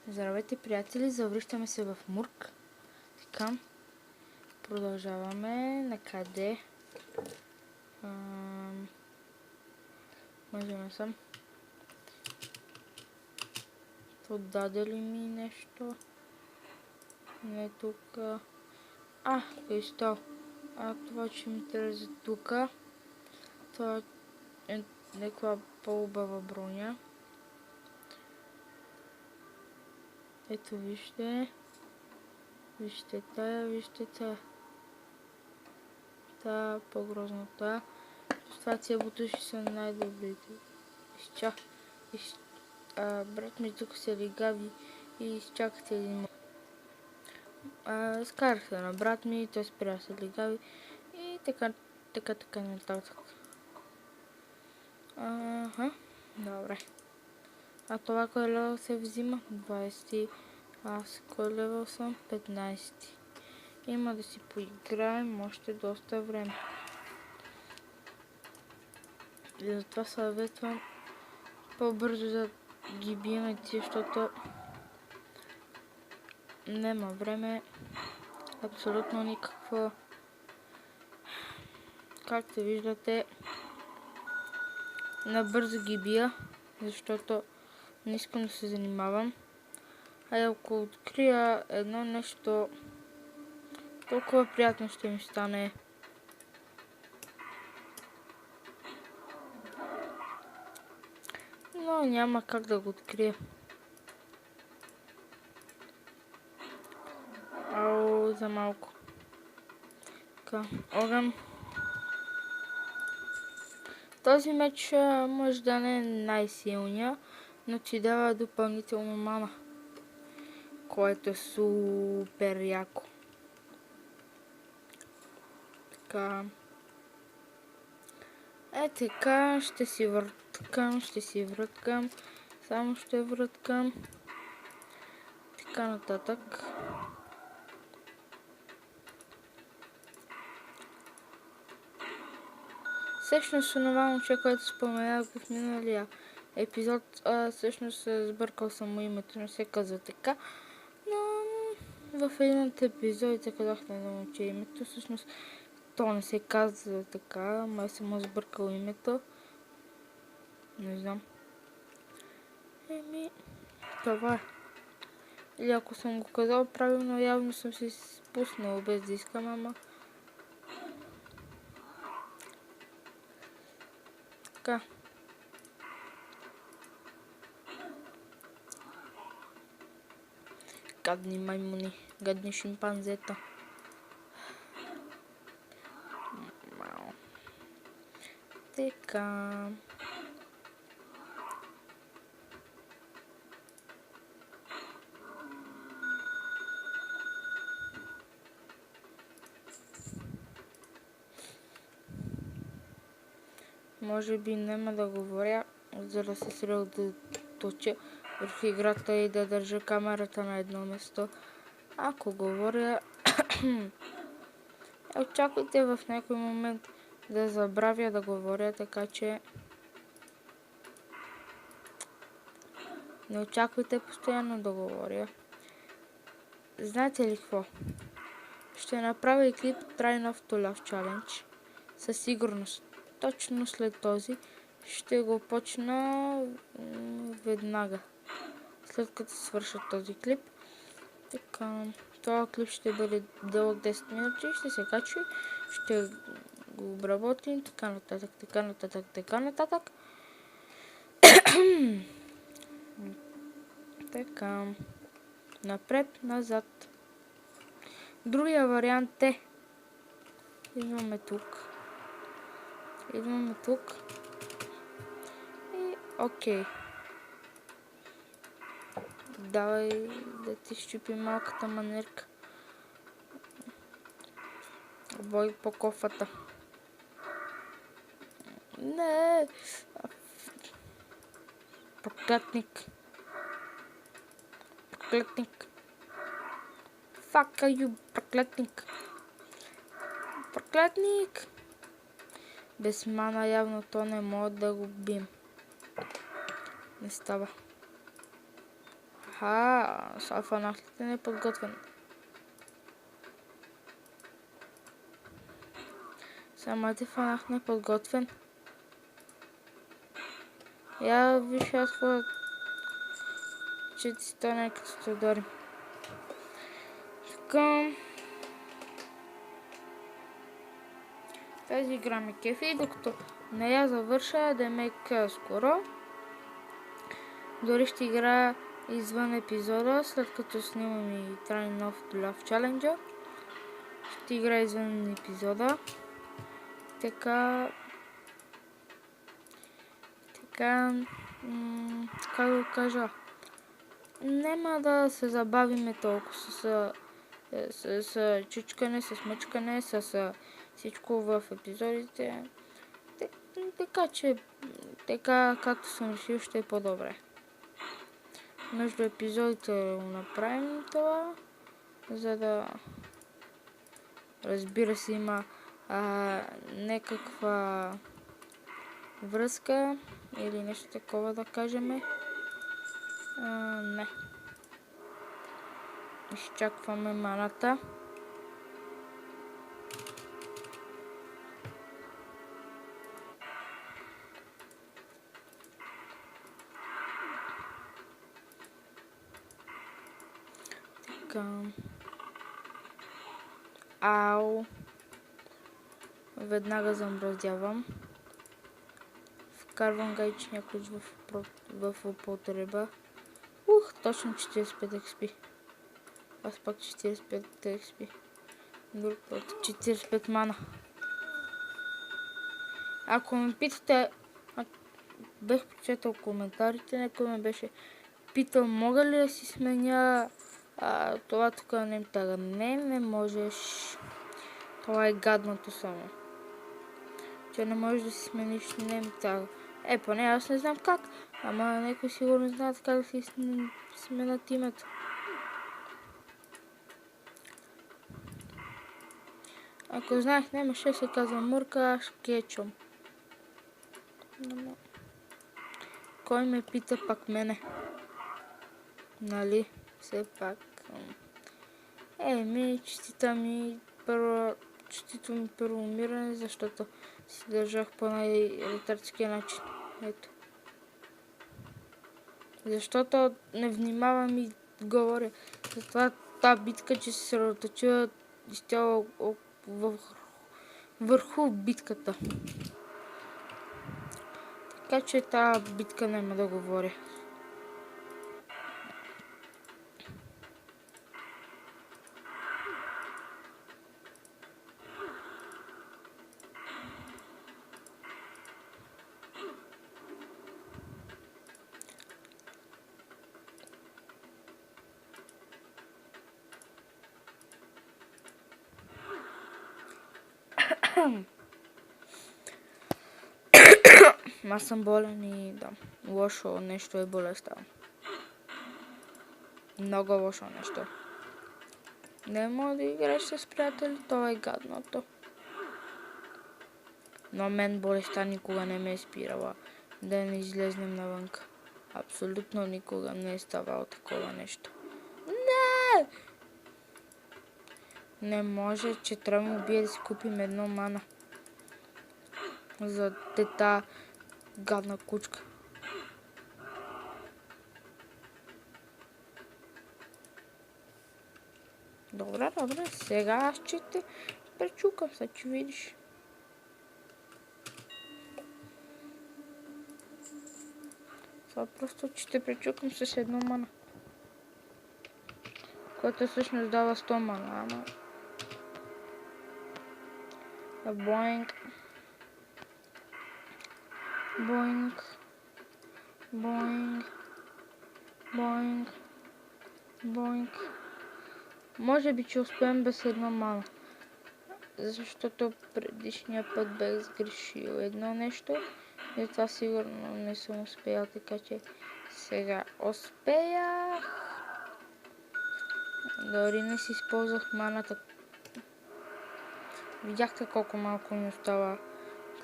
Здравейте, приятели, завръщаме се в Мурк. Така, продължаваме. Накъде? Може не съм. То даде ли ми нещо? Не тук. Кристал. Това, че ми тързи тук. Това е някаква по-убава броня. Ето вижте. Вижте тая. Та по-грозната. Това тия бутуши са най-добрите. Брат ми тук се легави и изчакате един. Скарах се на брат ми, той спря се легави и така нататък. Добре. А това кой левел се взима? 20. Аз кой левел съм? 15. Има да си поиграем още доста време. И затова съветвам по-бързо да ги бием ти, защото нема време. Абсолютно никакво. Както виждате, набързо ги бия, защото не искам да се занимавам. Ако открия едно нещо, толкова приятно ще ми стане. Но няма как да го открия. За малко. Така, огън. Този меч може да не е най-силния, но ти дава допълнително мана, което е супер яко. Така. Така, ще си връткам. Само ще връткам. Така нататък. Всъщност онова момче, което споменах в миналия епизод, всъщност сбъркал съм му името, не се казва така, но в един от епизодите казах на момче името, всъщност то не се казва така, май съм му сбъркал името, не знам. Това е. Или ако съм го казал правилно, явно съм се спуснал без да искам, ама така. Гадни маймуни, гадни шимпанзета. Така. Може би няма да говоря, за да се средоточа върху играта и да държа камерата на едно место. Ако говоря, очаквайте в някой момент да забравя да говоря, така че не очаквайте постоянно да говоря. Знаете ли какво? Ще направя и клип Try Not to Laugh Challenge. Със сигурност. Точно след този ще го почна веднага. След като свърша този клип. Така, този клип ще бъде дълъг 10 минути, ще се качи, ще го обработим, така нататък. Така, напред, назад. Другия вариант е, идваме тук и окей. Давай да ти щупи малката манерка. Бой по кофата. Не! Проклятник. Fuck you, проклятник. Без мана явно то не може да го бием. Не става. Сега фанахте неподготвен. Сама те фанах неподготвен. Я виж аз какво, че ти стане като се ударим. Така. Тази игра ме кефи, докато не я завърша, да ме скоро. Дори ще играя извън епизода, след като снимам и трайни нов Love Challenger. Ще играя извън епизода. Така, как да кажа, няма да се забавиме толкова с чучкане, с мъчкане, с всичко в епизодите. Така че, както съм решил, ще е по-добре. Между епизодите го направим това, за да, разбира се, има някаква връзка или нещо такова да кажем. Не. Изчакваме маната. Така. Ау. Веднага замразявам. Вкарвам гаечния ключ в употреба. Точно 45 XP. Аз пак 45 XP. Друг път 45 мана. Ако ме питате, бех прочетал коментарите, някой ме беше питал, мога ли да си сменя това тук на немтага. Не можеш. Това е гадното само. Че не можеш да си смениш немтага. Поне аз не знам как. Ама някой сигурно знаят как да си сменят името. Ако знаех, нямаше се казва Мурка Шкечом. Кой ме пита пак мене? Нали? Все пак. Честито ми първо умиране, защото си държах по най-ретардския начин. Ето. Защото не внимавам и говоря. Затова тази битка, че се съсредоточила изцяло върху битката. Така че тази битка няма да говоря. Аз съм болен и да, лошо нещо е болестта. Много лошо нещо. Не мога да играеш с приятели, това е гадното. Но мен болестта никога не ме е спирала да не излезнем навънка. Абсолютно никога не е ставало такова нещо. Не! Не може, че трябва да убие да си купим едно мана. За тета гадна кучка. Добре, сега аз ще те пречукам, сега че видиш. Това просто че те пречукам с едно мана. Което всъщност дава 100 мана, ама... Боинг. Боинг. Боинг. Боинг. Боинг. Може би, че успеем без едно мана. Защото предишния път бях сгрешил едно нещо. И това сигурно не съм успял, така че сега успеях. Дори не си използвах маната. Видяхте колко малко ми остава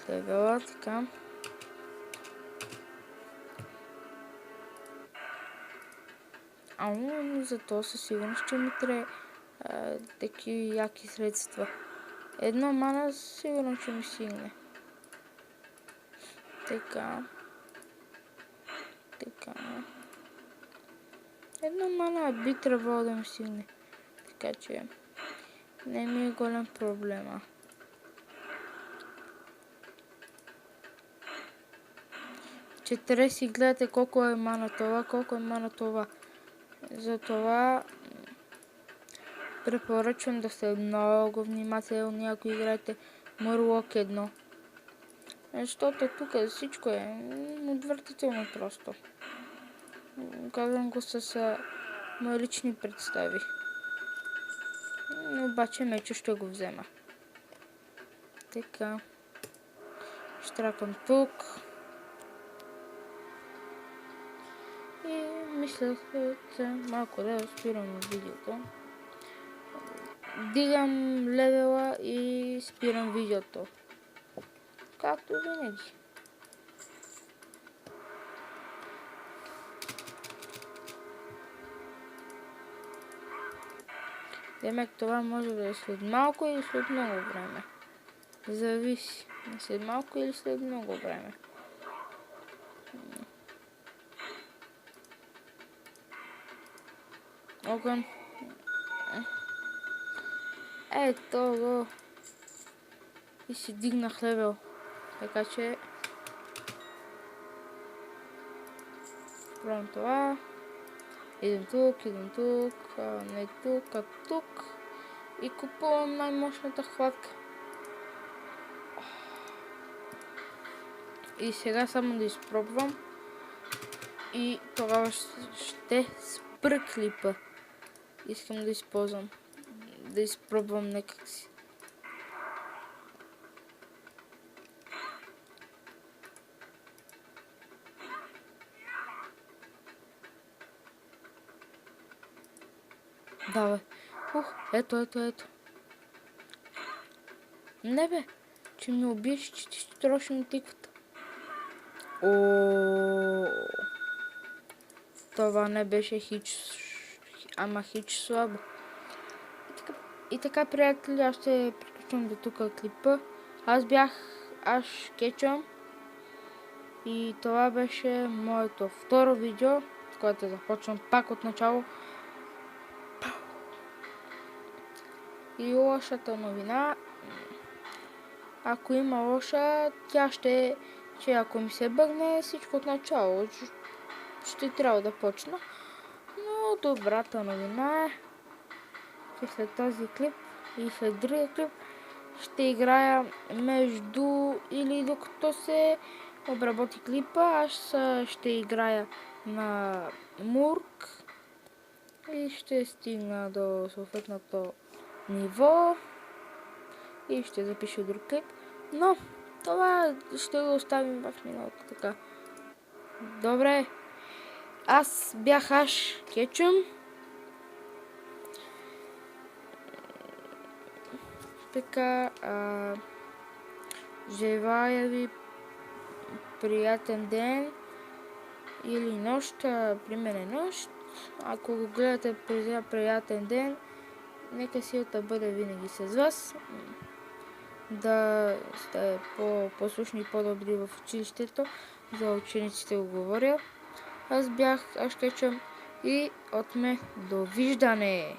левела, така. но за то със сигурност ще ми трябва такива яки средства. Едно мана сигурно ще ми стигне. Така. Едно мана би трябвало да ми стигне. Така че не ми е голям проблема. Че трябва да си гледате колко е мана това, Затова препоръчвам да сте много внимателни, ако играете Murloc 1. Защото тук всичко е отвратително просто. Казвам го с мои лични представи. Обаче мечо ще го взема. Така. Штракам тук. И мисля, че малко да спирам видеото. Дигам левела и спирам видеото. Както винаги. Демек това може да е след малко или след много време. Зависи. След малко или след много време. Огън. Ето го. И си дигнах левел. Така че правим това. Идем тук, не тук, а тук. И купувам най-мощната хватка. И сега само да изпробвам. И тогава ще спра клипа. Искам да използвам. Да изпробвам някак си. Давай. Ето. Не бе, че ми убиеш, че ти ще трошим тиквата. Това не беше хич слабо. И така, приятели, аз ще приключвам до тук клипа. Аз бях Аш Кетчъм. И това беше моето второ видео, с което започвам пак от начало. И лошата новина, ако има лоша, тя ще е, че ако ми се бъгне всичко от начало, ще трябва да почна. Но добрата новина е, че след този клип и след другия клип ще играя между или докато се обработи клипа, аз ще играя на Мурк и ще стигна до съответното ниво и ще запиша друг клип, но това ще го оставим в миналото. Така. Добре, аз бях Аш Кетчъм. Така, желая ви приятен ден или нощ, при мен е нощ. Ако го гледате през приятен ден, нека силата бъде винаги с вас. Да сте по-послушни и по-добри в училището. За учениците го говоря. Аз бях Аш Кетчъм и от мен довиждане!